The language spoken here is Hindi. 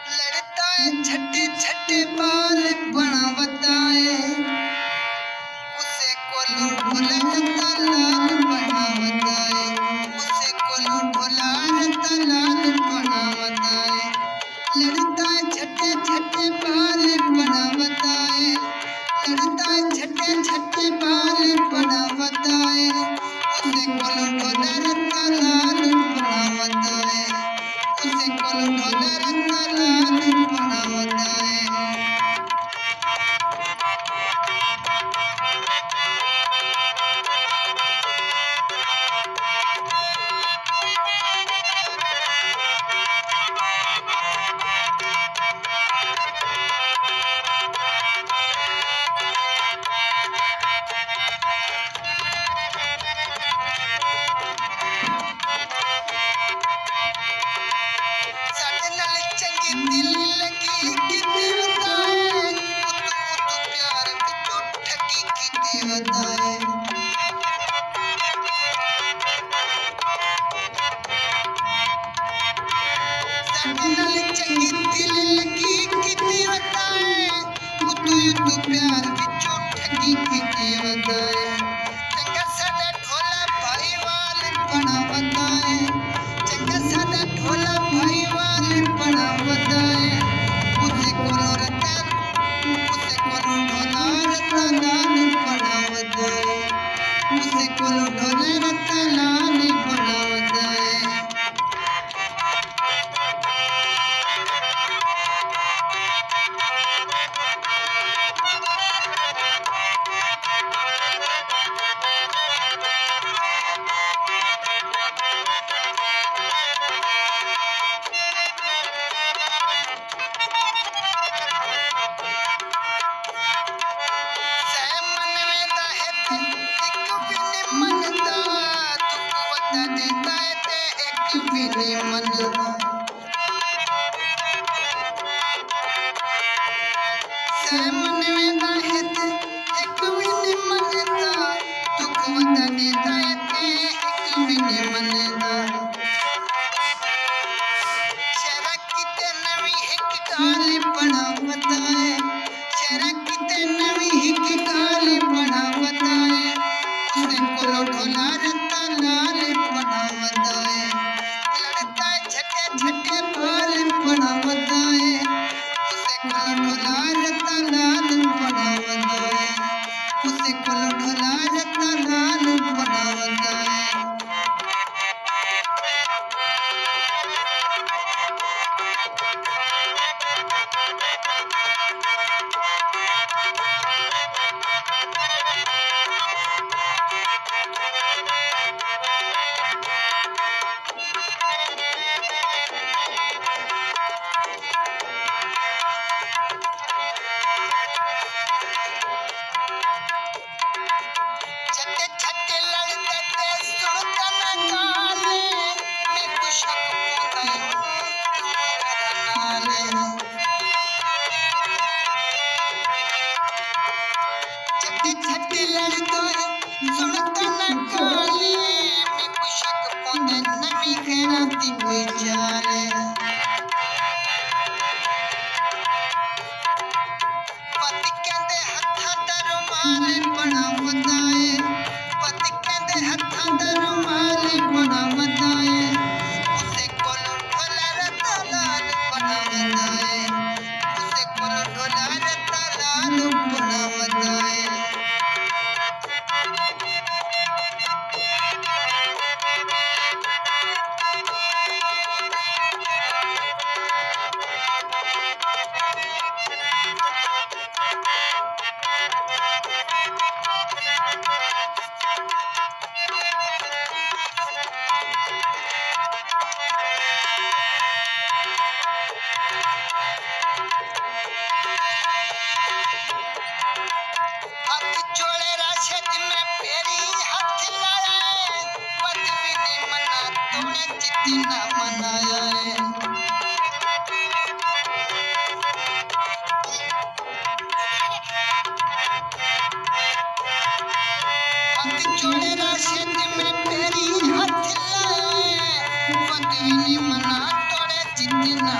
लड़ता है छठे छठे बाल बनावता है उसे कोलू ढोला रता लाल बनावता है उसे कोलू ढोला रता लाल बनावता है लड़ता है छठे छठे बाल बनावता है लड़ता है छठे छठे बाल बनावता है उसे कोलू ढोला रता लाल बनावता है उसे कोलू ढोला रता लाल बनावता है साढ़े नाल चंगी दिल लगी किते बताए तू प्यार विचों ठगी किते बताए साढ़े नाल चंगी दिल लगी किते बताए तू प्यार विचों ठगी किते बताए चंगा साडा ढोला भाईवाल बनावता है चंगा साडा ढोला भाईवाल बनावता है उसे कोलो ढोला रता लाल बनावता है उसे कोलो ढोला रता लाल बनावता है बनावता है शहरा किते नवी हिक गाली बनावता है उसे कोलो ढोला रता लाल बनावता है लड़ता है छठे छठे बाल बनावता है उसे कोलो ढोला रता लाल बनावता है उसे कोलो ढोला रता लाल बनावता है छठे छठे लड़ते थे सुनता न गाले मैं कुछ पोंदा मेरा नाले छठे छठे लड़ते सुनता न गाले मैं कुछ पोंदा नवी खैराती कोई चाले पति कहते हत्था दा रुमाल बनावता है पति कहते हत्था दा रुमाल बनावता है उसे कोलो ढोला रता लाल बनावता है उसे कोलो ढोला रता लाल बनावता है हाथ जोड़े राशद में पेरी हाथ लाया पदवी ने मना तोड़े चित्ती ना मनाया हाथ जोड़े राशद में पेरी हाथ लाया पदवी ने मना तोड़े चित्ती ना